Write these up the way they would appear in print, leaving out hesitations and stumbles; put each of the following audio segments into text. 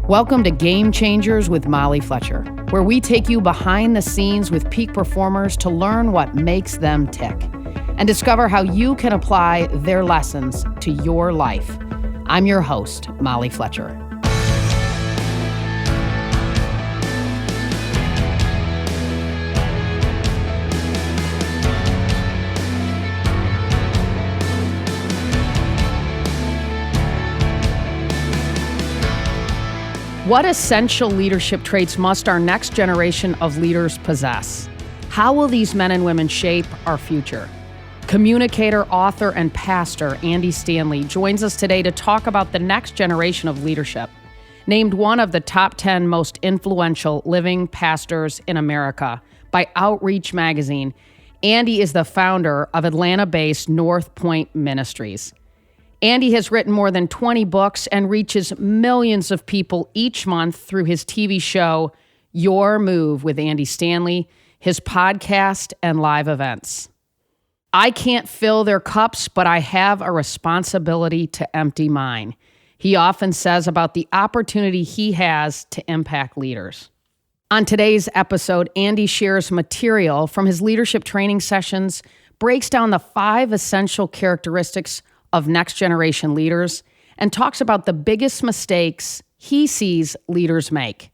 Welcome to Game Changers with Molly Fletcher, where we take you behind the scenes with peak performers to learn what makes them tick and discover how you can apply their lessons to your life. I'm your host, Molly Fletcher. What essential leadership traits must our next generation of leaders possess? How will these men and women shape our future? Communicator, author, and pastor Andy Stanley joins us today to talk about the next generation of leadership. Named one of the top 10 most influential living pastors in America by Outreach magazine, Andy is the founder of Atlanta-based North Point Ministries. Andy has written more than 20 books and reaches millions of people each month through his TV show, Your Move with Andy Stanley, his podcast, and live events. I can't fill their cups, but I have a responsibility to empty mine, he often says about the opportunity he has to impact leaders. On today's episode, Andy shares material from his leadership training sessions, breaks down the 5 essential characteristics of next generation leaders, and talks about the biggest mistakes he sees leaders make.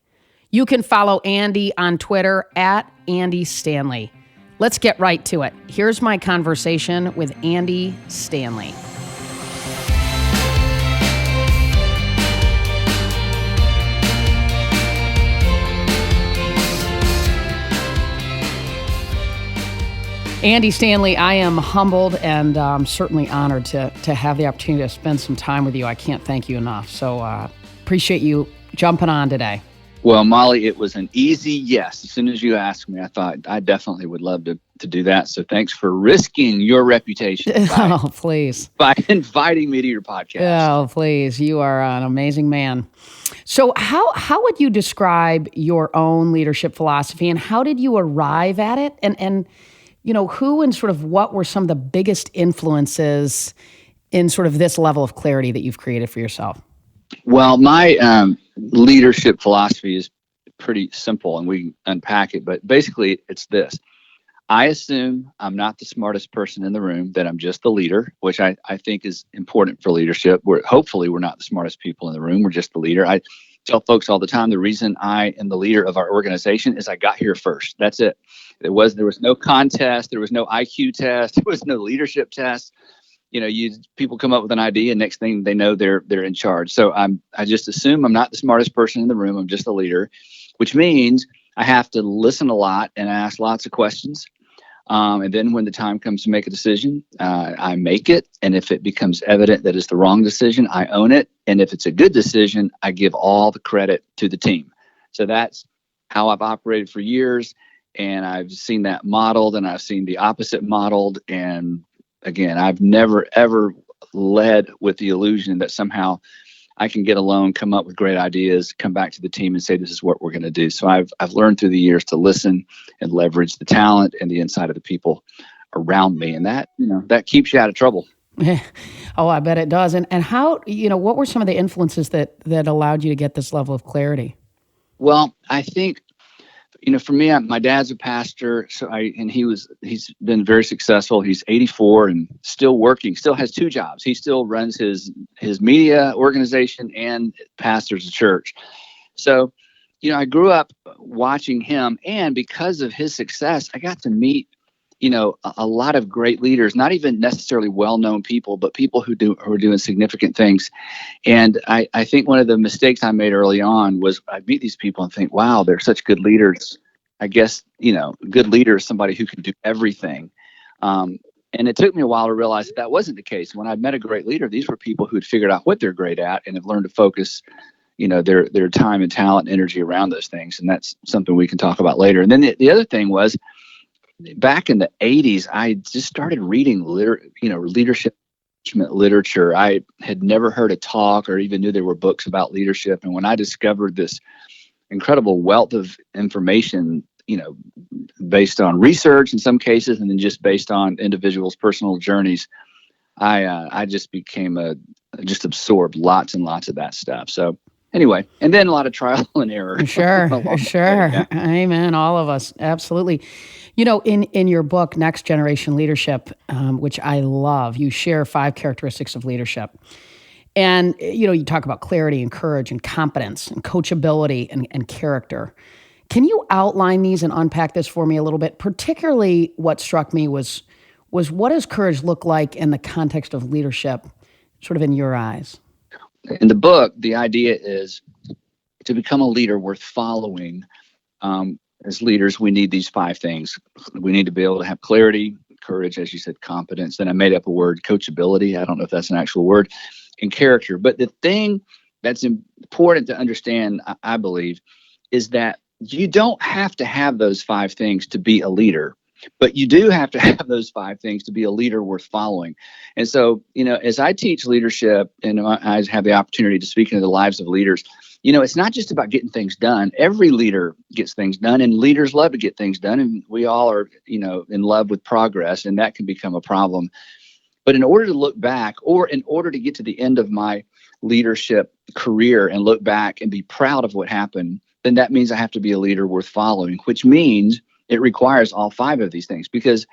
You can follow Andy on Twitter at Andy Stanley. Let's get right to it. Here's my conversation with Andy Stanley. Andy Stanley, I am humbled and certainly honored to have the opportunity to spend some time with you. I can't thank you enough. So appreciate you jumping on today. Well, Molly, it was an easy yes. As soon as you asked me, I thought I definitely would love to do that. So thanks for risking your reputation by inviting me to your podcast. Oh, please. You are an amazing man. So how would you describe your own leadership philosophy, and how did you arrive at it? And you know, who and sort of what were some of the biggest influences in sort of this level of clarity that you've created for yourself? Well, my leadership philosophy is pretty simple, and we can unpack it. But basically, it's this. I assume I'm not the smartest person in the room, that I'm just the leader, which I think is important for leadership. Hopefully, we're not the smartest people in the room. We're just the leader. I tell folks all the time, the reason I am the leader of our organization is I got here first. That's it. There was no contest. There was no IQ test. There was no leadership test. You know, people come up with an idea, and next thing they know, they're in charge. So I just assume I'm not the smartest person in the room. I'm just a leader, which means I have to listen a lot and ask lots of questions. And then when the time comes to make a decision, I make it. And if it becomes evident that it's the wrong decision, I own it. And if it's a good decision, I give all the credit to the team. So that's how I've operated for years. And I've seen that modeled, and I've seen the opposite modeled. And again, I've never, ever led with the illusion that somehow I can get alone, come up with great ideas, come back to the team and say, this is what we're going to do. So I've learned through the years to listen and leverage the talent and the insight of the people around me. And that keeps you out of trouble. Oh, I bet it does. And how, what were some of the influences that allowed you to get this level of clarity? Well, I think, for me, my dad's a pastor, he's been very successful. He's 84 and still working, still has 2 jobs. He still runs his media organization and pastors a church. So, I grew up watching him, and because of his success, I got to meet, a lot of great leaders, not even necessarily well-known people, but people who are doing significant things. And I think one of the mistakes I made early on was I'd meet these people and think, wow, they're such good leaders. I guess, a good leader is somebody who can do everything. And it took me a while to realize that wasn't the case. When I met a great leader, these were people who had figured out what they're great at and have learned to focus, their time and talent and energy around those things. And that's something we can talk about later. And then the other thing was, back in the 80s, I just started reading leadership literature. I had never heard a talk or even knew there were books about leadership. And when I discovered this incredible wealth of information, based on research in some cases, and then just based on individuals' personal journeys, I just became just absorbed lots and lots of that stuff. So anyway, and then a lot of trial and error. Sure, along the way, sure. yeah. Amen. All of us. Absolutely. You know, in your book, Next Generation Leadership, which I love, you share 5 characteristics of leadership. And, you know, you talk about clarity and courage and competence and coachability and character. Can you outline these and unpack this for me a little bit? Particularly what struck me was what does courage look like in the context of leadership, sort of in your eyes? In the book, the idea is to become a leader worth following. As leaders, we need these 5 things. We need to be able to have clarity, courage, as you said, competence. Then I made up a word, coachability. I don't know if that's an actual word, and character. But the thing that's important to understand, I believe, is that you don't have to have those 5 things to be a leader, but you do have to have those 5 things to be a leader worth following. And so, you know, as I teach leadership and I have the opportunity to speak into the lives of leaders, you know, it's not just about getting things done. Every leader gets things done, and leaders love to get things done. And we all are, you know, in love with progress, and that can become a problem. But in order to look back, or in order to get to the end of my leadership career and look back and be proud of what happened, then that means I have to be a leader worth following, which means it requires all 5 of these things. Because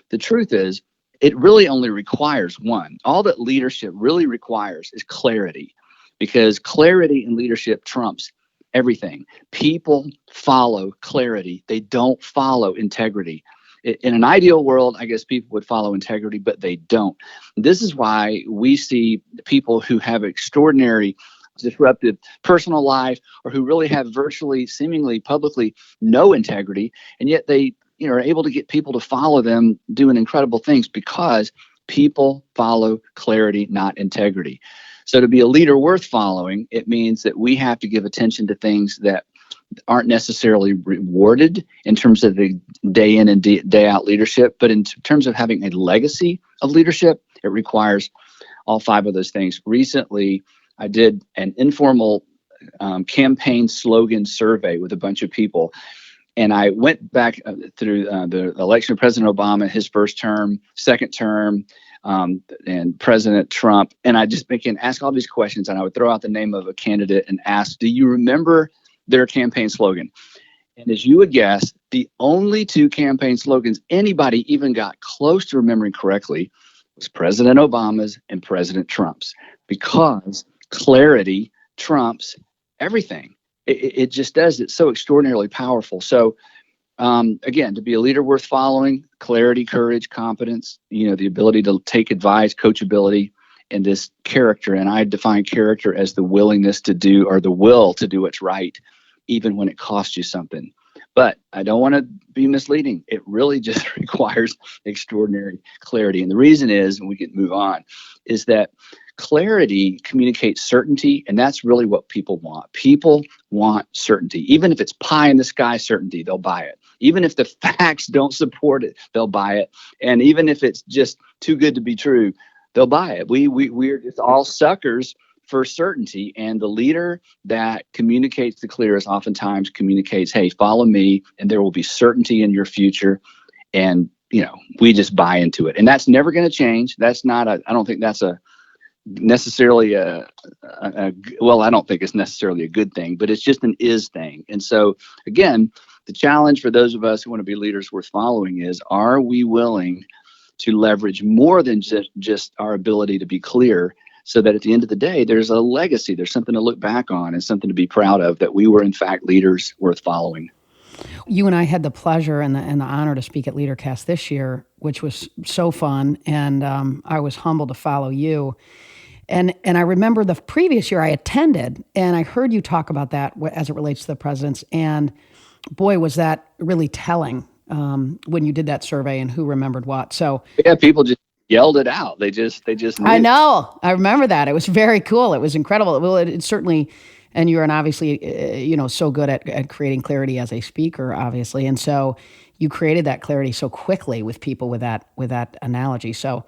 the truth is, it really only requires one. All that leadership really requires is clarity, because clarity in leadership trumps everything. People follow clarity. They don't follow integrity. In an ideal world, I guess people would follow integrity, but they don't. This is why we see people who have extraordinary disruptive personal life, or who really have virtually, seemingly, publicly no integrity, and yet they, you know, are able to get people to follow them doing incredible things, because people follow clarity, not integrity. So to be a leader worth following, it means that we have to give attention to things that aren't necessarily rewarded in terms of the day in and day out leadership, but in terms of having a legacy of leadership, it requires all 5 of those things. Recently, I did an informal campaign slogan survey with a bunch of people. And I went back through the election of President Obama, his first term, second term, and President Trump. And I just began to ask all these questions, and I would throw out the name of a candidate and ask, do you remember their campaign slogan? And as you would guess, the only 2 campaign slogans anybody even got close to remembering correctly was President Obama's and President Trump's, because clarity trumps everything. It just does. It's so extraordinarily powerful. So again, to be a leader worth following, clarity, courage, competence, you know, the ability to take advice, coachability, and this character. And I define character as the willingness to do, or the will to do what's right, even when it costs you something. But I don't want to be misleading. It really just requires extraordinary clarity. And the reason is, and we can move on, is that clarity communicates certainty, and that's really what people want. People want certainty. Even if it's pie in the sky certainty, they'll buy it. Even if the facts don't support it, they'll buy it. And even if it's just too good to be true, they'll buy it. We're just all suckers for certainty. And the leader that communicates the clearest oftentimes communicates, hey, follow me, and there will be certainty in your future. And, you know, we just buy into it. And that's never going to change. That's not I don't think that's necessarily well, I don't think it's necessarily a good thing, but it's just an is thing. And so, again, the challenge for those of us who want to be leaders worth following is, are we willing to leverage more than just our ability to be clear, so that at the end of the day, there's a legacy, there's something to look back on and something to be proud of, that we were in fact leaders worth following. You and I had the pleasure and the honor to speak at LeaderCast this year, which was so fun, and I was humbled to follow you. And I remember the previous year I attended, and I heard you talk about that as it relates to the presidents. And boy, was that really telling when you did that survey and who remembered what. So yeah, people just yelled it out. They just knew. I know. I remember that. It was very cool. It was incredible. Well, it certainly, and you're obviously, you know, so good at creating clarity as a speaker, obviously. And so you created that clarity so quickly with people with that analogy. So,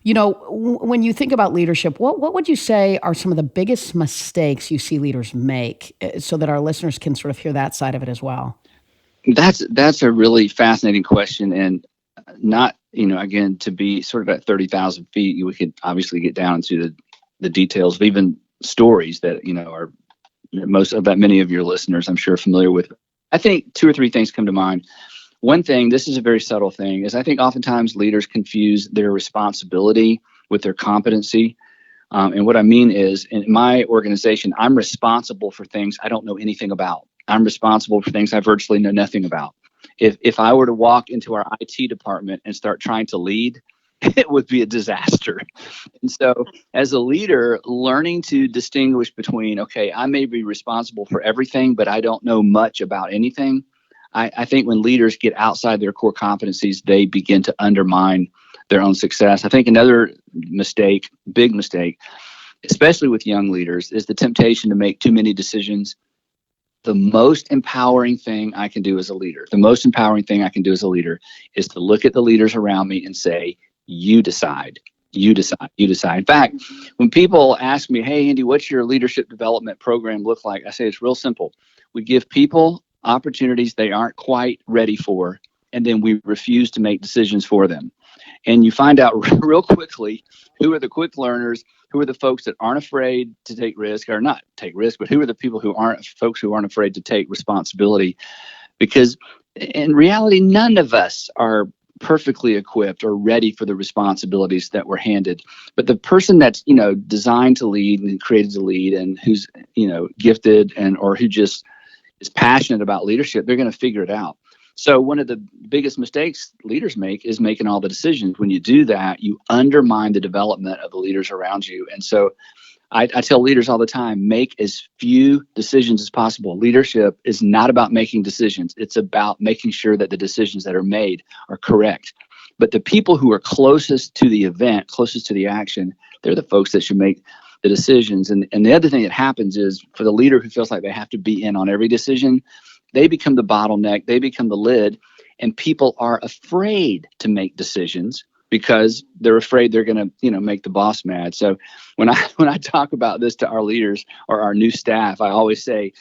you know, when you think about leadership, what would you say are some of the biggest mistakes you see leaders make, so that our listeners can sort of hear that side of it as well? That's a really fascinating question, and not, you know, again, to be sort of at 30,000 feet, we could obviously get down into the details of even stories that, you know, are many of your listeners, I'm sure, are familiar with. I think 2 or 3 things come to mind. One thing, this is a very subtle thing, is I think oftentimes leaders confuse their responsibility with their competency. And what I mean is, in my organization, I'm responsible for things I don't know anything about. I'm responsible for things I virtually know nothing about. If I were to walk into our IT department and start trying to lead, it would be a disaster. And so as a leader, learning to distinguish between, okay, I may be responsible for everything, but I don't know much about anything. I think when leaders get outside their core competencies, they begin to undermine their own success. I think another mistake, big mistake, especially with young leaders, is the temptation to make too many decisions. The most empowering thing I can do as a leader, is to look at the leaders around me and say, you decide. In fact, when people ask me, hey, Andy, what's your leadership development program look like? I say it's real simple. We give people opportunities they aren't quite ready for, and then we refuse to make decisions for them. And you find out real quickly who are the quick learners, who are the folks that aren't afraid to take risk, or not take risk, but who are the people who aren't afraid to take responsibility. Because in reality, none of us are perfectly equipped or ready for the responsibilities that we're handed. But the person that's, designed to lead and created to lead, and who's, gifted or who just is passionate about leadership, they're going to figure it out. So one of the biggest mistakes leaders make is making all the decisions. When you do that, you undermine the development of the leaders around you. And so I tell leaders all the time, make as few decisions as possible. Leadership is not about making decisions. It's about making sure that the decisions that are made are correct. But the people who are closest to the event, closest to the action, they're the folks that should make the decisions. And the other thing that happens is, for the leader who feels like they have to be in on every decision, they become the bottleneck, they become the lid, and people are afraid to make decisions because they're afraid they're going to, make the boss mad. So when I talk about this to our leaders or our new staff, I always say,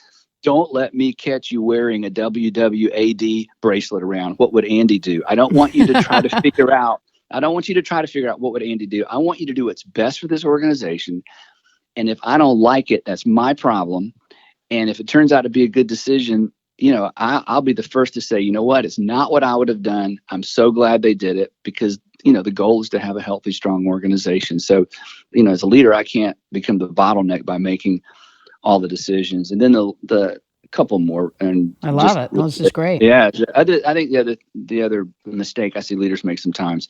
don't let me catch you wearing a WWAD bracelet around. What would Andy do? I don't want you to try to figure out what would Andy do. I want you to do what's best for this organization. And if I don't like it, that's my problem. And if it turns out to be a good decision, I'll be the first to say, you know what, it's not what I would have done. I'm so glad they did it, because, the goal is to have a healthy, strong organization. So, as a leader, I can't become the bottleneck by making all the decisions. And then the couple more. And I love it. This is great. Yeah. I think the other mistake I see leaders make sometimes,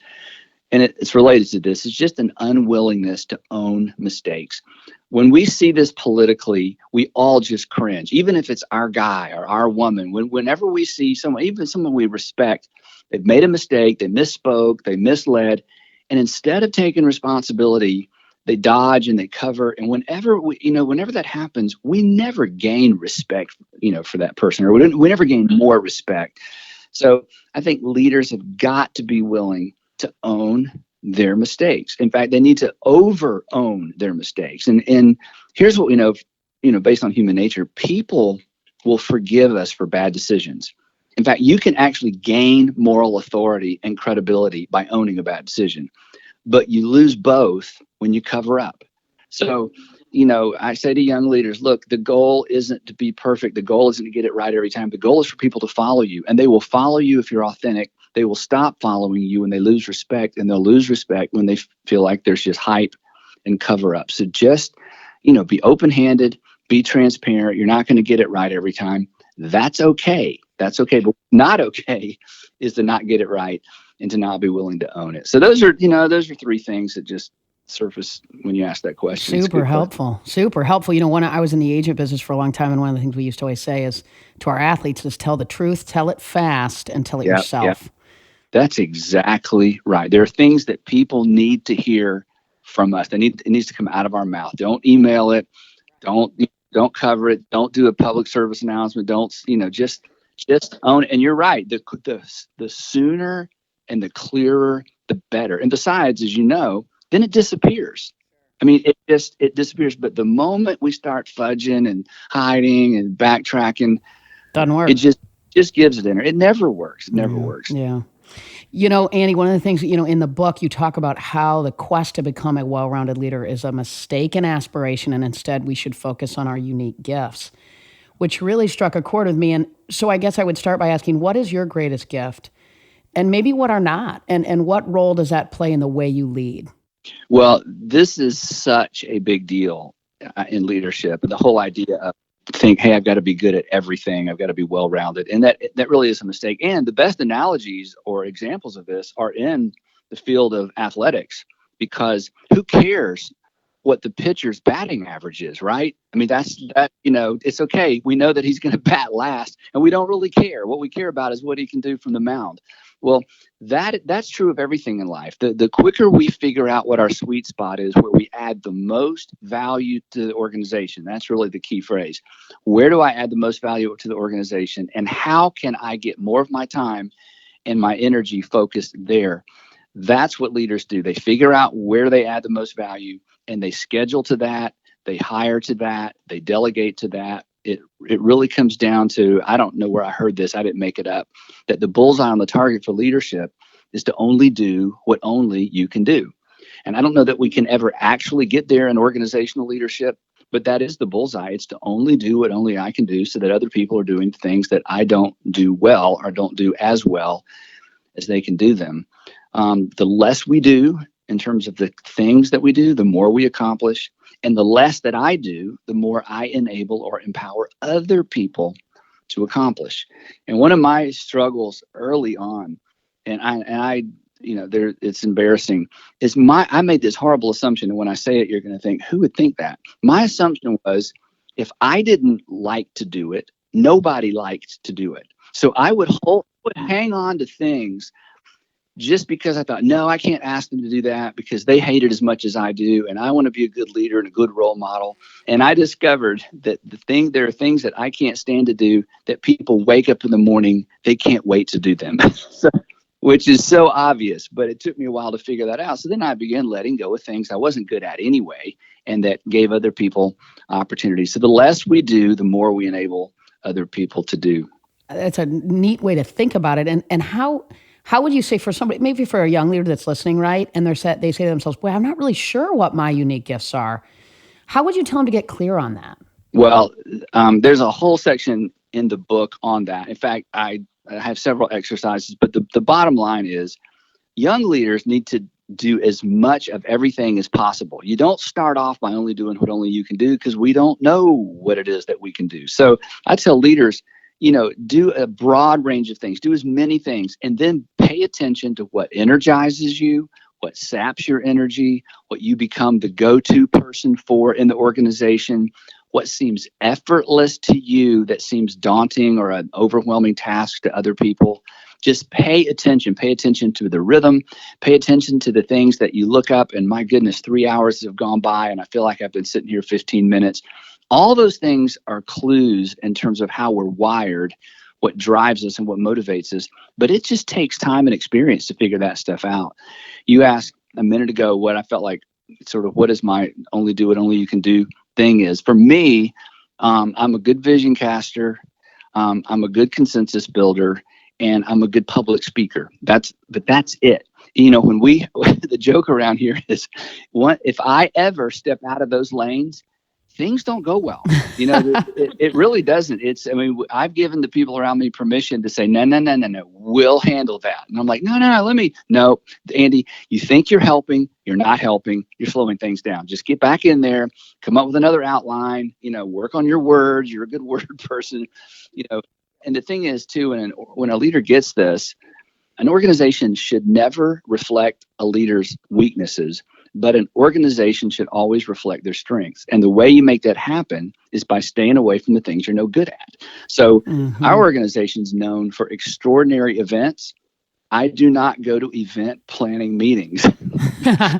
and it's related to this, is just an unwillingness to own mistakes. When we see this politically, we all just cringe, even if it's our guy or our woman. Whenever we see someone, even someone we respect, they've made a mistake, they misspoke, they misled, and instead of taking responsibility, they dodge and they cover. And whenever that happens, we never gain respect, for that person, or we never gain more respect. So I think leaders have got to be willing to own their mistakes. In fact, they need to over-own their mistakes. And here's what we know, based on human nature: people will forgive us for bad decisions. In fact, you can actually gain moral authority and credibility by owning a bad decision, but you lose both when you cover up. So, I say to young leaders, look, the goal isn't to be perfect. The goal isn't to get it right every time. The goal is for people to follow you, and they will follow you if you're authentic. They will stop following you when they lose respect, and they'll lose respect when they feel like there's just hype and cover up. So just, be open-handed, be transparent. You're not going to get it right every time. That's okay. But not okay is to not get it right and to not be willing to own it. So those are 3 things that just surface when you ask that question. Super helpful. I was in the agent business for a long time, and one of the things we used to always say is to our athletes is tell the truth, tell it fast, and tell it yourself. Yeah. That's exactly right. There are things that people need to hear from us. It needs to come out of our mouth. Don't email it. Don't cover it. Don't do a public service announcement. Don't, just own it. And you're right. The sooner and the clearer, the better. And besides, as then it disappears. I mean, it disappears. But the moment we start fudging and hiding and backtracking, doesn't work. It just gives it in. It never works. It never works. Yeah. Andy, one of the things, in the book, you talk about how the quest to become a well-rounded leader is a mistaken aspiration, and instead we should focus on our unique gifts, which really struck a chord with me. And so I guess I would start by asking, what is your greatest gift? And maybe what are not? And what role does that play in the way you lead? Well, this is such a big deal in leadership. The whole idea of hey, I've got to be good at everything. I've got to be well-rounded. And that really is a mistake. And the best analogies or examples of this are in the field of athletics, because who cares what the pitcher's batting average is, right? I mean, it's okay. We know that he's going to bat last, and we don't really care. What we care about is what he can do from the mound. Well, that's true of everything in life. The quicker we figure out what our sweet spot is, where we add the most value to the organization, that's really the key phrase. Where do I add the most value to the organization, and how can I get more of my time and my energy focused there? That's what leaders do. They figure out where they add the most value, and they schedule to that, they hire to that, they delegate to that. It really comes down to, I don't know where I heard this, I didn't make it up, that the bullseye on the target for leadership is to only do what only you can do. And I don't know that we can ever actually get there in organizational leadership, but that is the bullseye. It's to only do what only I can do, so that other people are doing things that I don't do well or don't do as well as they can do them. The less we do in terms of the things that we do, the more we accomplish. And the less that I do, the more I enable or empower other people to accomplish. And one of my struggles early on, it's embarrassing, is I made this horrible assumption. And when I say it, you're going to think, who would think that? My assumption was, if I didn't like to do it, nobody liked to do it. So I would hang on to things just because I thought, no, I can't ask them to do that because they hate it as much as I do. And I want to be a good leader and a good role model. And I discovered that there are things that I can't stand to do that people wake up in the morning, they can't wait to do them, which is so obvious. But it took me a while to figure that out. So then I began letting go of things I wasn't good at anyway, and that gave other people opportunities. So the less we do, the more we enable other people to do. That's a neat way to think about it. And how would you say, for somebody, maybe for a young leader that's listening, right, and they say to themselves, well, I'm not really sure what my unique gifts are. How would you tell them to get clear on that? Well, there's a whole section in the book on that. In fact, I have several exercises, but the bottom line is young leaders need to do as much of everything as possible. You don't start off by only doing what only you can do, because we don't know what it is that we can do. So I tell leaders, do a broad range of things, do as many things, and then pay attention to what energizes you, what saps your energy, what you become the go-to person for in the organization, what seems effortless to you that seems daunting or an overwhelming task to other people. Just pay attention to the rhythm, pay attention to the things that you look up and, my goodness, 3 hours have gone by and I feel like I've been sitting here 15 minutes. All those things are clues in terms of how we're wired, what drives us and what motivates us. But it just takes time and experience to figure that stuff out. You asked a minute ago what I felt like, sort of what is my only do what only you can do thing is. For me, I'm a good vision caster. I'm a good consensus builder, and I'm a good public speaker. But that's it. When the joke around here is, if I ever step out of those lanes, things don't go well. It really doesn't. I've given the people around me permission to say, no, we'll handle that. And I'm like, no, Andy, you think you're helping, you're not helping, you're slowing things down. Just get back in there, come up with another outline, work on your words. You're a good word person, And the thing is too, when a leader gets this, an organization should never reflect a leader's weaknesses, but an organization should always reflect their strengths. And the way you make that happen is by staying away from the things you're no good at. So our organization's known for extraordinary events. I do not go to event planning meetings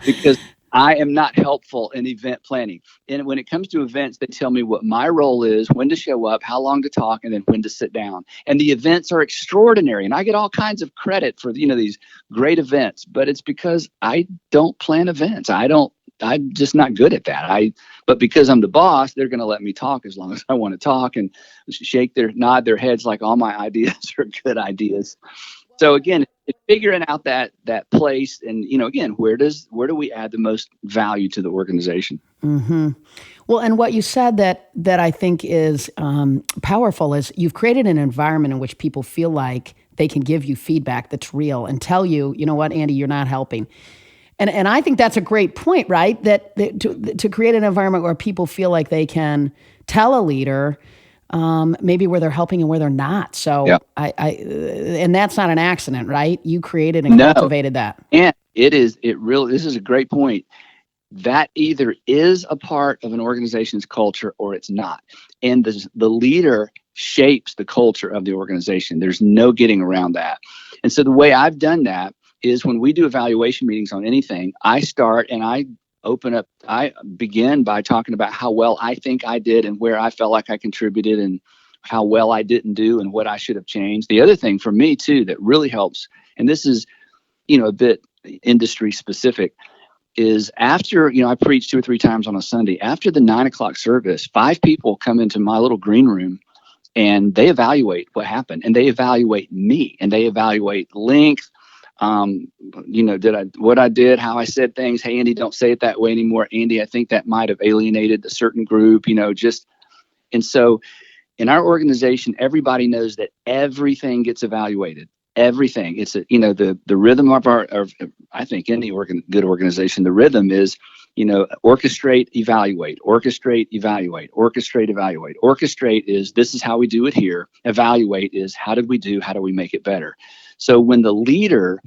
because I am not helpful in event planning. And when it comes to events, they tell me what my role is, when to show up, how long to talk, and then when to sit down. And the events are extraordinary. And I get all kinds of credit for, these great events, but it's because I don't plan events. I'm just not good at that. But because I'm the boss, they're going to let me talk as long as I want to talk and nod their heads like all my ideas are good ideas. So again, it's figuring out that place, and again, where do we add the most value to the organization? Mm-hmm. Well, and what you said that I think is powerful is you've created an environment in which people feel like they can give you feedback that's real and tell you, you know what, Andy, you're not helping. And I think that's a great point, right? That to create an environment where people feel like they can tell a leader maybe where they're helping and where they're not. So Yeah. And that's not an accident, right? You created and No. cultivated that. And this is a great point. That either is a part of an organization's culture or it's not. And the leader shapes the culture of the organization. There's no getting around that. And so the way I've done that is when we do evaluation meetings on anything, I start and I begin by talking about how well I think I did and where I felt like I contributed and how well I didn't do and what I should have changed. The other thing for me too that really helps, and this is, a bit industry specific, is after, I preach 2 or 3 times on a Sunday, after the 9:00 service, 5 people come into my little green room and they evaluate what happened, and they evaluate me, and they evaluate length, what I did, how I said things. Hey, Andy, don't say it that way anymore. Andy, I think that might have alienated a certain group, and so in our organization, everybody knows that everything gets evaluated. Everything. It's the rhythm of I think any good organization, the rhythm is, orchestrate, evaluate, orchestrate, evaluate, orchestrate, evaluate. Orchestrate is this is how we do it here. Evaluate is how did we do? How do we make it better? So when the leader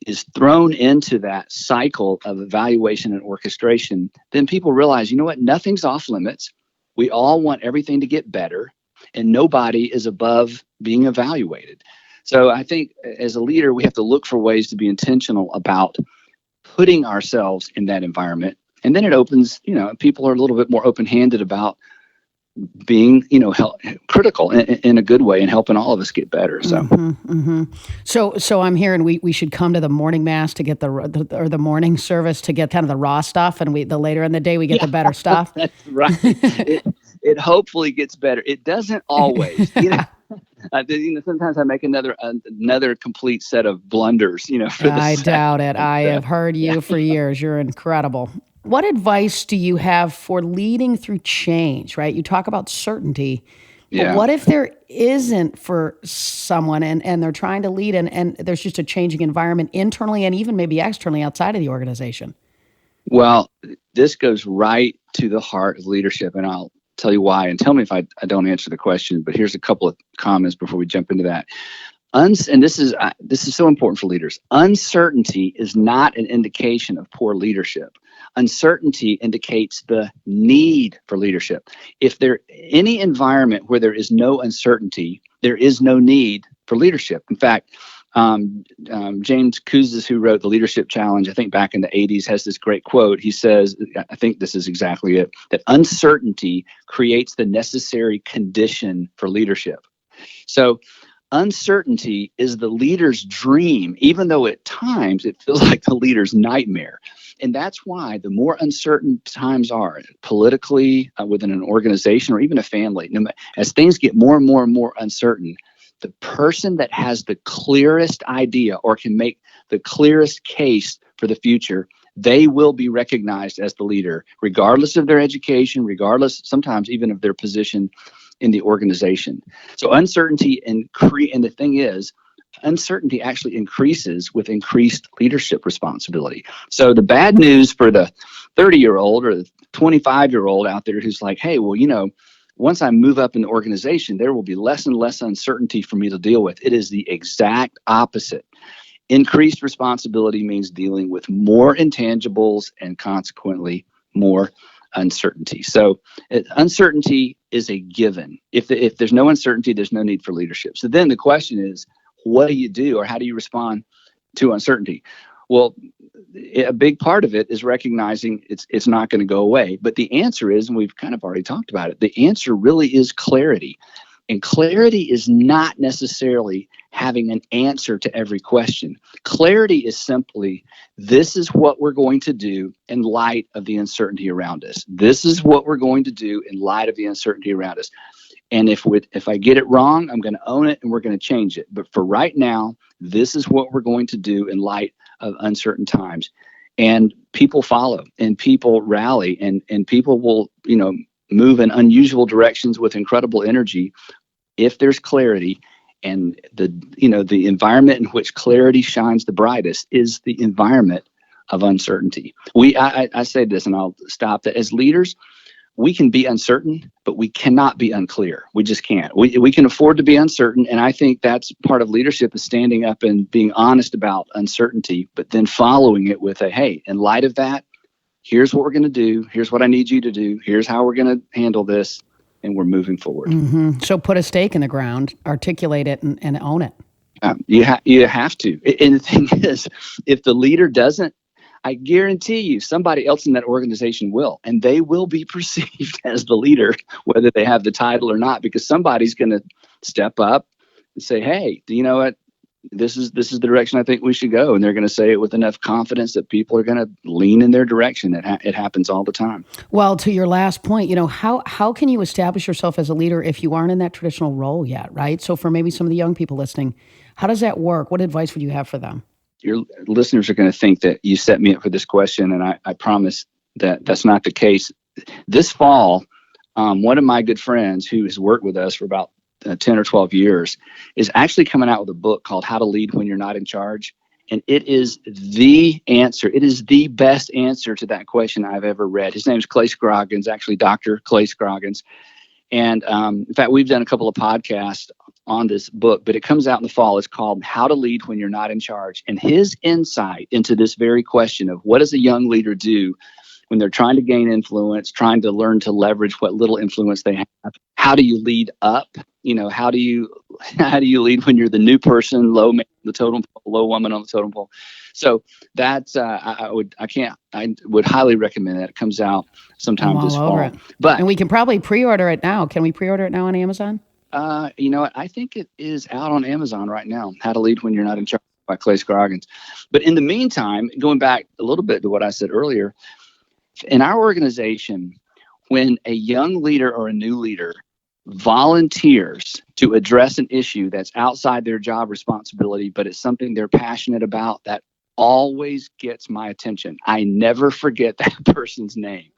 is thrown into that cycle of evaluation and orchestration, then people realize, you know what, nothing's off limits. We all want everything to get better, and nobody is above being evaluated. So I think as a leader, we have to look for ways to be intentional about putting ourselves in that environment. And then it opens, people are a little bit more open-handed about being, critical in a good way and helping all of us get better. So, So I'm hearing we should come to the morning mass to get the morning service to get kind of the raw stuff, and the later in the day we get the better stuff. That's right. It hopefully gets better. It doesn't always. Sometimes I make another complete set of blunders. I doubt it. I have heard you for years. You're incredible. What advice do you have for leading through change, right? You talk about certainty. Yeah. But what if there isn't for someone and they're trying to lead and there's just a changing environment internally and even maybe externally outside of the organization? Well, this goes right to the heart of leadership, and I'll tell you why. And tell me if I don't answer the question, but here's a couple of comments before we jump into that. And this is so important for leaders. Uncertainty is not an indication of poor leadership. Uncertainty indicates the need for leadership. If there any environment where there is no uncertainty, there is no need for leadership. In fact, James Kouzes, who wrote the Leadership Challenge, I think back in the 80s, has this great quote. He says, I think this is exactly it, that uncertainty creates the necessary condition for leadership. So uncertainty is the leader's dream, even though at times it feels like the leader's nightmare. And that's why the more uncertain times are politically, within an organization or even a family, as things get more and more and more uncertain, the person that has the clearest idea or can make the clearest case for the future, they will be recognized as the leader, regardless of their education, regardless sometimes even of their position in the organization. So uncertainty and the thing is, uncertainty actually increases with increased leadership responsibility. So the bad news for the 30-year-old or the 25-year-old out there who's like, hey, well, once I move up in the organization, there will be less and less uncertainty for me to deal with. It is the exact opposite. Increased responsibility means dealing with more intangibles and consequently more uncertainty. So uncertainty is a given. If there's no uncertainty, there's no need for leadership. So then the question is, what do you do or how do you respond to uncertainty? Well, a big part of it is recognizing it's not going to go away. But the answer is, and we've kind of already talked about it, the answer really is clarity. And clarity is not necessarily having an answer to every question. Clarity is simply, this is what we're going to do in light of the uncertainty around us. This is what we're going to do in light of the uncertainty around us. And if I get it wrong, I'm going to own it and we're going to change it. But for right now, this is what we're going to do in light of uncertain times. And people follow and people rally and people will, move in unusual directions with incredible energy if there's clarity. And the environment in which clarity shines the brightest is the environment of uncertainty. I say this and I'll stop, that as leaders, we can be uncertain, but we cannot be unclear. We just can't. We can afford to be uncertain. And I think that's part of leadership, is standing up and being honest about uncertainty, but then following it with hey, in light of that, here's what we're going to do. Here's what I need you to do. Here's how we're going to handle this. And we're moving forward. Mm-hmm. So put a stake in the ground, articulate it, and own it. You have to. And the thing is, if the leader doesn't, I guarantee you somebody else in that organization will, and they will be perceived as the leader, whether they have the title or not, because somebody's going to step up and say, hey, do you know what? This is the direction I think we should go. And they're going to say it with enough confidence that people are going to lean in their direction. It happens all the time. Well, to your last point, how can you establish yourself as a leader if you aren't in that traditional role yet, right? So for maybe some of the young people listening, how does that work? What advice would you have for them? Your listeners are going to think that you set me up for this question, and I promise that that's not the case. This fall, one of my good friends who has worked with us for about 10 or 12 years is actually coming out with a book called How to Lead When You're Not in Charge. And it is the answer. It is the best answer to that question I've ever read. His name is Clay Scroggins, actually Dr. Clay Scroggins. And in fact, we've done a couple of podcasts on this book, but it comes out in the fall. It's called How to Lead When You're Not in Charge. And his insight into this very question of what does a young leader do when they're trying to gain influence, trying to learn to leverage what little influence they have. How do you lead up? How do you lead when you're the new person, low man on the totem pole, low woman on the totem pole? So that's I would highly recommend that. It comes out sometime this fall. And we can probably pre-order it now. Can we pre-order it now on Amazon? You know what? I think it is out on Amazon right now. How to Lead When You're Not in Charge by Clay Scroggins. But in the meantime, going back a little bit to what I said earlier, in our organization, when a young leader or a new leader volunteers to address an issue that's outside their job responsibility, but it's something they're passionate about, that always gets my attention. I never forget that person's name.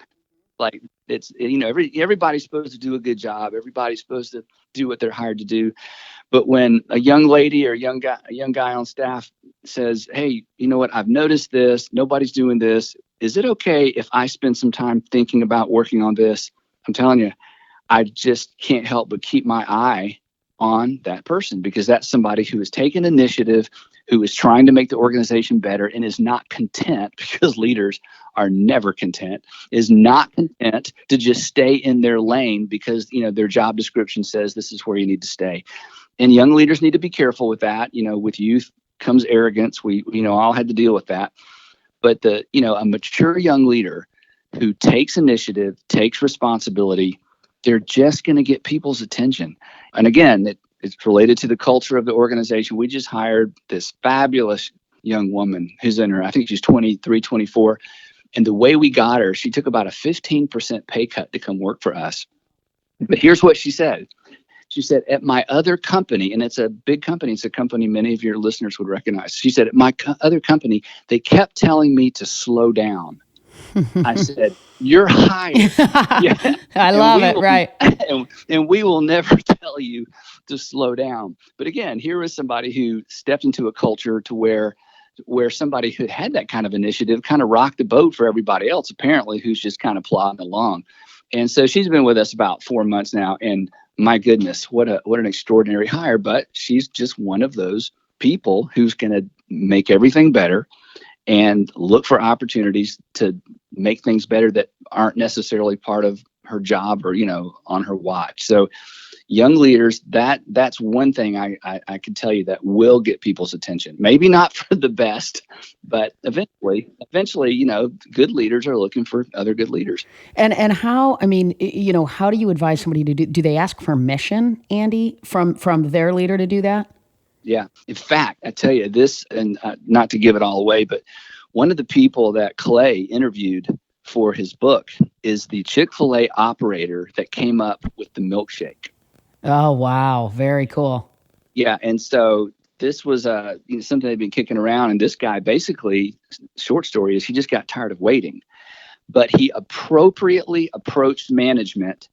Like it's, everybody's supposed to do a good job. Everybody's supposed to do what they're hired to do. But when a young lady or a young guy on staff says, hey, you know what, I've noticed this, nobody's doing this. Is it okay if I spend some time thinking about working on this? I'm telling you, I just can't help but keep my eye on that person, because that's somebody who has taken initiative, who is trying to make the organization better and is not content, because leaders are never content, is not content to just stay in their lane because, their job description says this is where you need to stay. And young leaders need to be careful with that. With youth comes arrogance. We all had to deal with that. But a mature young leader who takes initiative, takes responsibility, they're just going to get people's attention. And again, it's related to the culture of the organization. We just hired this fabulous young woman who's I think she's 23, 24. And the way we got her, she took about a 15% pay cut to come work for us. But here's what she said. She said, at my other company, and it's a big company, it's a company many of your listeners would recognize. She said, at my other company, they kept telling me to slow down. I said, you're hired. Yeah. I love it, right. And we will never tell you to slow down. But again, here is somebody who stepped into a culture to where somebody who had that kind of initiative kind of rocked the boat for everybody else, apparently, who's just kind of plodding along. And so she's been with us about 4 months now. And my goodness, what an extraordinary hire. But she's just one of those people who's going to make everything better and look for opportunities to make things better that aren't necessarily part of her job or, on her watch. So young leaders, that's one thing I can tell you that will get people's attention. Maybe not for the best, but eventually, good leaders are looking for other good leaders. And how, how do you advise somebody to do they ask permission, Andy, from their leader to do that? Yeah. In fact, I tell you this, and not to give it all away, but one of the people that Clay interviewed for his book is the Chick-fil-A operator that came up with the milkshake. Oh, wow. Very cool. Yeah. And so this was something they'd been kicking around. And this guy basically, short story is he just got tired of waiting. But he appropriately approached management,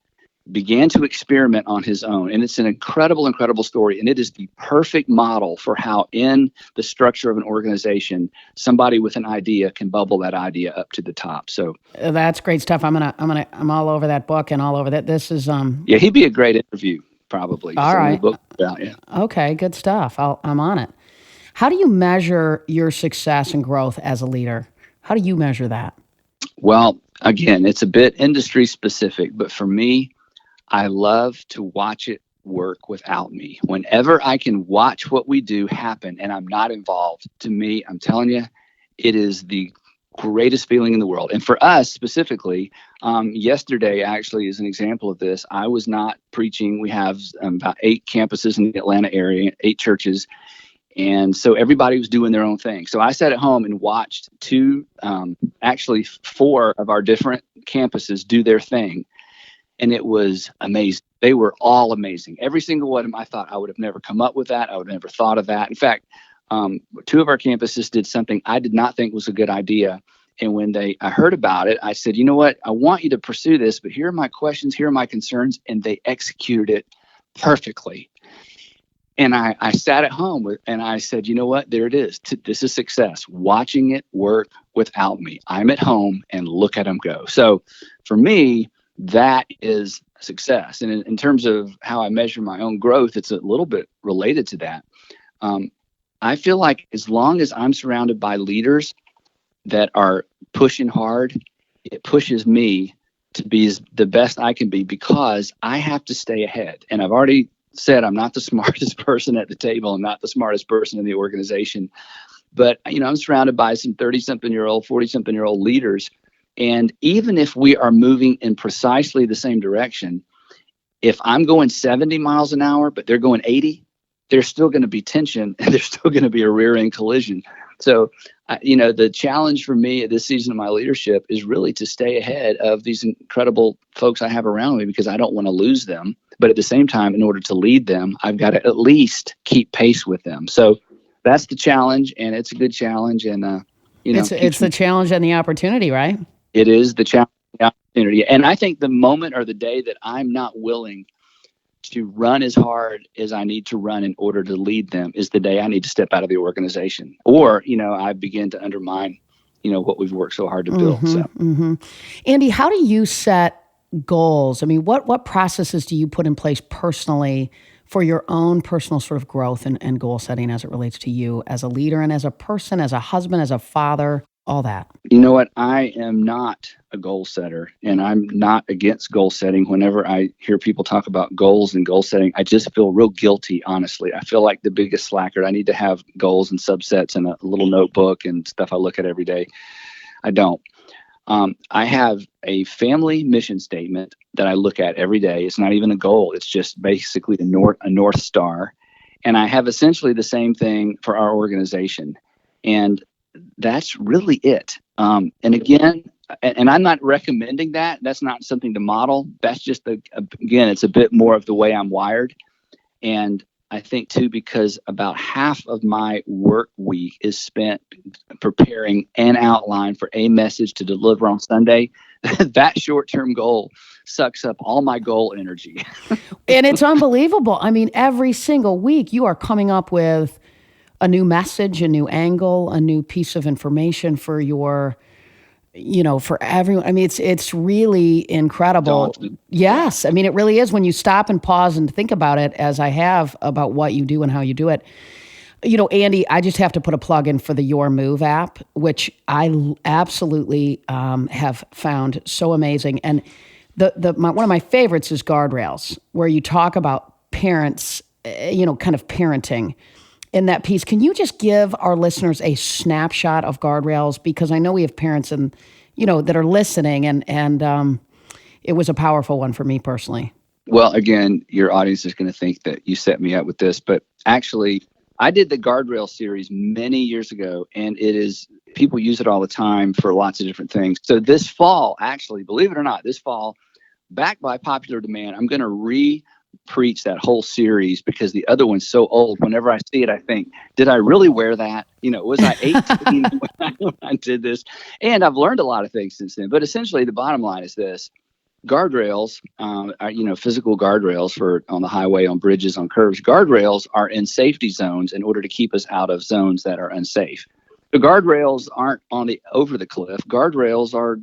began to experiment on his own. And it's an incredible, incredible story. And it is the perfect model for how in the structure of an organization, somebody with an idea can bubble that idea up to the top. So That's great stuff. I'm all over that book and all over that. This is, yeah, he'd be a great interview, probably. all right. Book about, yeah. Okay, good stuff. I'm on it. How do you measure your success and growth as a leader? How do you measure that? Well, again, it's a bit industry specific, but for me, I love to watch it work without me. Whenever I can watch what we do happen and I'm not involved, to me, I'm telling you, it is the greatest feeling in the world. And for us specifically, yesterday actually is an example of this. I was not preaching. We have about 8 campuses in the Atlanta area, 8 churches. And so everybody was doing their own thing. So I sat at home and watched 4 of our different campuses do their thing. And it was amazing. They were all amazing. Every single one of them, I thought I would have never come up with that. I would have never thought of that. In fact, 2 of our campuses did something I did not think was a good idea. And when I heard about it, I said, you know what? I want you to pursue this, but here are my questions. Here are my concerns. And they executed it perfectly. And I sat at home and I said, you know what? There it is. This is success. Watching it work without me. I'm at home and look at them go. So for me, that is success. And in terms of how I measure my own growth, it's a little bit related to that. I feel like as long as I'm surrounded by leaders that are pushing hard, it pushes me to be the best I can be because I have to stay ahead. And I've already said I'm not the smartest person at the table. I'm not the smartest person in the organization. But, I'm surrounded by some 30-something-year-old, 40-something-year-old leaders. And even if we are moving in precisely the same direction, if I'm going 70 miles an hour, but they're going 80, there's still going to be tension and there's still going to be a rear end collision. So, the challenge for me at this season of my leadership is really to stay ahead of these incredible folks I have around me because I don't want to lose them. But at the same time, in order to lead them, I've got to at least keep pace with them. So that's the challenge, and it's a good challenge. And, it's the challenge and the opportunity, right? It is the challenge and the opportunity. And I think the moment or the day that I'm not willing to run as hard as I need to run in order to lead them is the day I need to step out of the organization. Or, I begin to undermine, what we've worked so hard to build. Andy, how do you set goals? I mean, what processes do you put in place personally for your own personal sort of growth and goal setting as it relates to you as a leader and as a person, as a husband, as a father, all that? You know what? I am not a goal setter, and I'm not against goal setting. Whenever I hear people talk about goals and goal setting, I just feel real guilty, honestly. I feel like the biggest slacker. I need to have goals and subsets and a little notebook and stuff I look at every day. I don't. I have a family mission statement that I look at every day. It's not even a goal. It's just basically a North Star. And I have essentially the same thing for our organization. And that's really it. And again, and I'm not recommending that. That's not something to model. That's just, again, it's a bit more of the way I'm wired. And I think, too, because about half of my work week is spent preparing an outline for a message to deliver on Sunday, that short-term goal sucks up all my goal energy. And it's unbelievable. I mean, every single week you are coming up with a new message, a new angle, a new piece of information for your, for everyone. I mean, it's really incredible. Daunting. Yes. I mean, it really is when you stop and pause and think about it, as I have, about what you do and how you do it. Andy, I just have to put a plug in for the Your Move app, which I absolutely have found so amazing. And one of my favorites is Guardrails, where you talk about parents, kind of parenting. In that piece, can you just give our listeners a snapshot of Guardrails? Because I know we have parents that are listening, and it was a powerful one for me personally. Well, again, your audience is going to think that you set me up with this, but actually, I did the Guardrail series many years ago, and people use it all the time for lots of different things. So this fall, actually, believe it or not, backed by popular demand, I'm going to preach that whole series because the other one's so old. Whenever I see it, I think, did I really wear that? Was I 18 when I did this? And I've learned a lot of things since then. But essentially, the bottom line is this. Guardrails, are, physical guardrails for on the highway, on bridges, on curves. Guardrails are in safety zones in order to keep us out of zones that are unsafe. The guardrails aren't over the cliff. Guardrails are,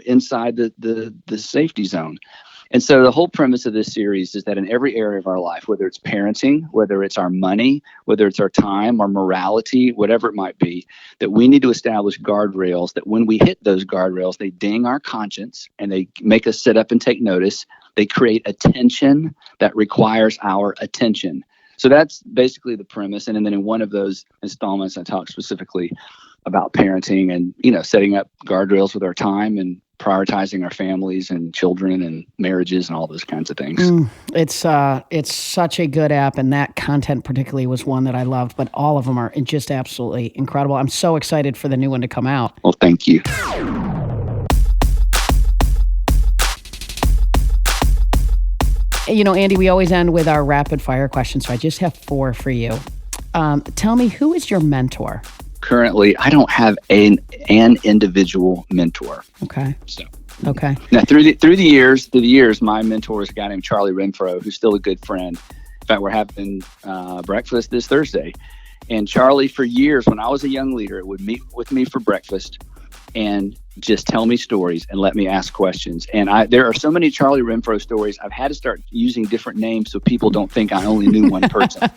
inside the safety zone. And so the whole premise of this series is that in every area of our life, whether it's parenting, whether it's our money, whether it's our time, our morality, whatever it might be, that we need to establish guardrails that when we hit those guardrails, they ding our conscience and they make us sit up and take notice. They create attention that requires our attention. So that's basically the premise. And then in one of those installments, I talk specifically about parenting and, setting up guardrails with our time and prioritizing our families and children and marriages and all those kinds of things. It's such a good app, and that content particularly was one that I loved, but all of them are just absolutely incredible. I'm so excited for the new one to come out. Well, thank you. Andy, we always end with our rapid fire questions, so I just have 4 for you. Tell me, who is your mentor? Currently, I don't have an individual mentor. Okay. So. Okay. Now, through the years, my mentor is a guy named Charlie Renfro, who's still a good friend. In fact, we're having breakfast this Thursday. And Charlie, for years, when I was a young leader, would meet with me for breakfast and just tell me stories and let me ask questions. And there are so many Charlie Renfro stories, I've had to start using different names so people don't think I only knew one person.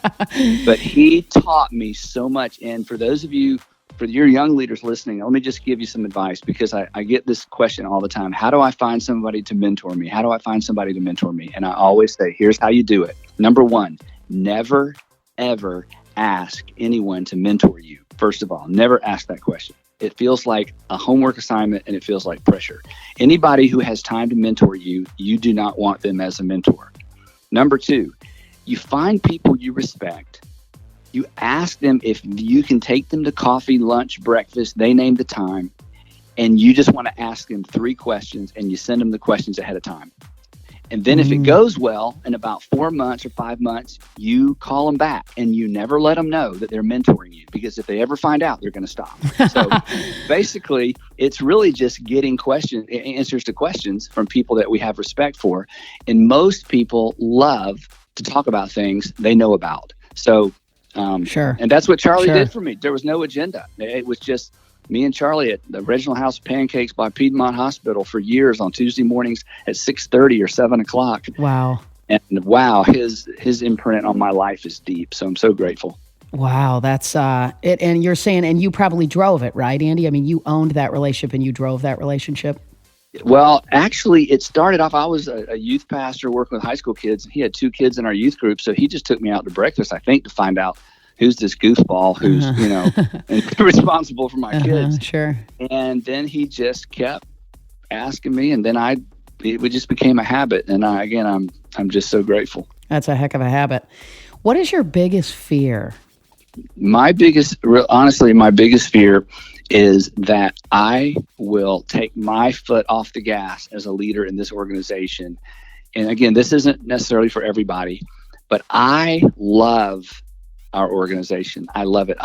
But he taught me so much. And for those of you, for your young leaders listening, let me just give you some advice, because I get this question all the time. How do I find somebody to mentor me? How do I find somebody to mentor me? And I always say, here's how you do it. Number 1, never, ever ask anyone to mentor you. First of all, never ask that question. It feels like a homework assignment and it feels like pressure. Anybody who has time to mentor you, you do not want them as a mentor. Number 2, you find people you respect. You ask them if you can take them to coffee, lunch, breakfast. They name the time. And you just want to ask them 3 questions, and you send them the questions ahead of time. And then if it goes well, in about 4 months or 5 months, you call them back and you never let them know that they're mentoring you, because if they ever find out, they're going to stop. So basically, it's really just getting answers to questions from people that we have respect for. And most people love to talk about things they know about. So, sure. And that's what Charlie did for me. There was no agenda. It was just me and Charlie at the original House of Pancakes by Piedmont Hospital for years on Tuesday mornings at 6:30 or 7 o'clock. Wow. And wow, his imprint on my life is deep. So I'm so grateful. Wow, that's it. And you're saying, and you probably drove it, right, Andy? I mean, you owned that relationship and you drove that relationship. Well, actually, it started off, I was a youth pastor working with high school kids. He had 2 kids in our youth group. So he just took me out to breakfast, I think, to find out who's this goofball who's, responsible for my kids. Sure. And then he just kept asking me, and then it just became a habit. And I'm just so grateful. That's a heck of a habit. What is your biggest fear? My biggest fear is that I will take my foot off the gas as a leader in this organization. And again, this isn't necessarily for everybody, but I love our organization. I love it.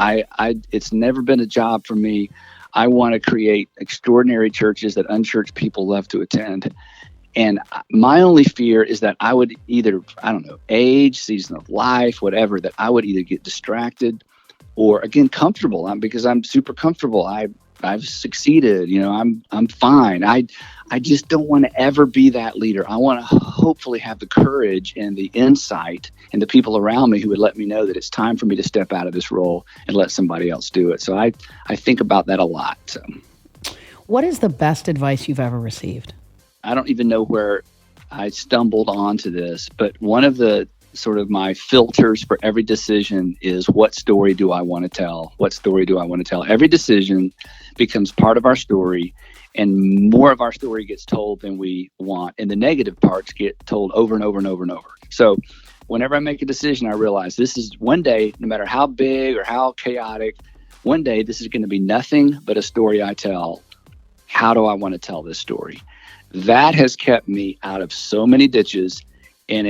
It's never been a job for me. I want to create extraordinary churches that unchurched people love to attend. And my only fear is that I would either, age, season of life, whatever, that I would either get distracted or, again, comfortable. Because I'm super comfortable. I've succeeded. I'm fine. I just don't want to ever be that leader. I want to hopefully have the courage and the insight and the people around me who would let me know that it's time for me to step out of this role and let somebody else do it. So I think about that a lot. So, what is the best advice you've ever received? I don't even know where I stumbled onto this, but one of the sort of my filters for every decision is, what story do I want to tell? What story do I want to tell? Every decision becomes part of our story, and more of our story gets told than we want, and the negative parts get told over and over and over and over. So whenever I make a decision, I realize this is one day, no matter how big or how chaotic, one day this is going to be nothing but a story I tell. How do I want to tell this story? That has kept me out of so many ditches And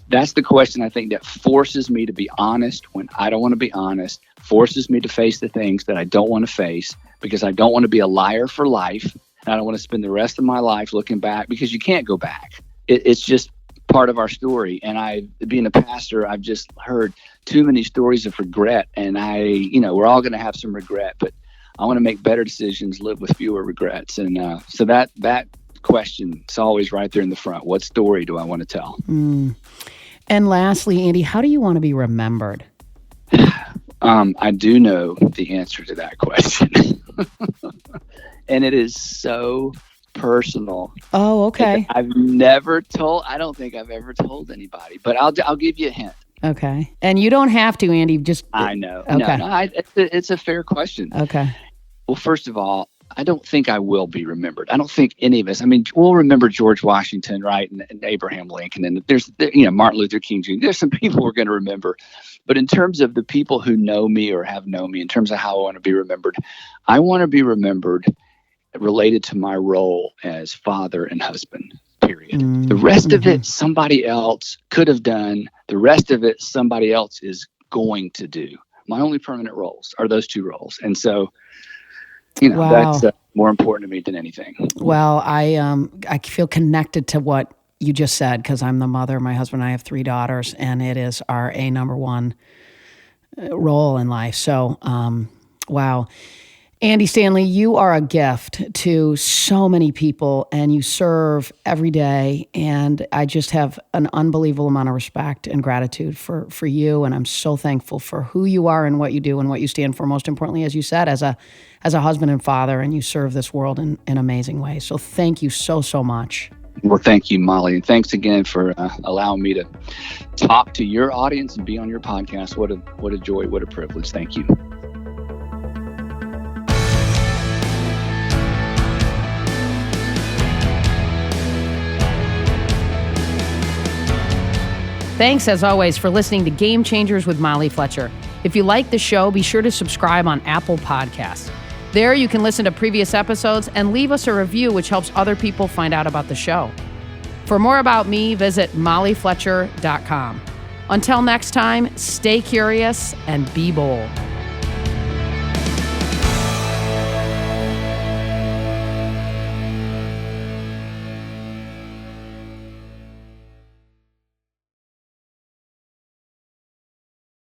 that's the question I think that forces me to be honest when I don't want to be honest, forces me to face the things that I don't want to face, because I don't want to be a liar for life. And I don't want to spend the rest of my life looking back, because you can't go back. It's just part of our story. And being a pastor, I've just heard too many stories of regret. And we're all going to have some regret, but I want to make better decisions, live with fewer regrets. And so that question, it's always right there in the front. What story do I want to tell? And lastly, Andy, how do you want to be remembered? I do know the answer to that question. And it is so personal. Oh, okay. I don't think I've ever told anybody, but I'll give you a hint. Okay. And you don't have to, Andy, I know. Okay. No, it's a fair question. Okay. Well, first of all, I don't think I will be remembered. I don't think any of us. I mean, we'll remember George Washington, right, and Abraham Lincoln, and there's Martin Luther King Jr. There's some people we're going to remember, but in terms of the people who know me or have known me, in terms of how I want to be remembered, I want to be remembered related to my role as father and husband. Period. The rest of it, somebody else could have done. The rest of it, somebody else is going to do. My only permanent roles are those two roles, and so. Wow. That's more important to me than anything. Well, I feel connected to what you just said, because I'm the mother. My husband and I have 3 daughters, and it is our number one role in life. So, wow. Andy Stanley, you are a gift to so many people, and you serve every day. And I just have an unbelievable amount of respect and gratitude for you. And I'm so thankful for who you are and what you do and what you stand for. Most importantly, as you said, as a husband and father, and you serve this world in amazing ways. So thank you so, so much. Well, thank you, Molly. And thanks again for allowing me to talk to your audience and be on your podcast. What a joy. What a privilege. Thank you. Thanks, as always, for listening to Game Changers with Molly Fletcher. If you like the show, be sure to subscribe on Apple Podcasts. There you can listen to previous episodes and leave us a review, which helps other people find out about the show. For more about me, visit mollyfletcher.com. Until next time, stay curious and be bold.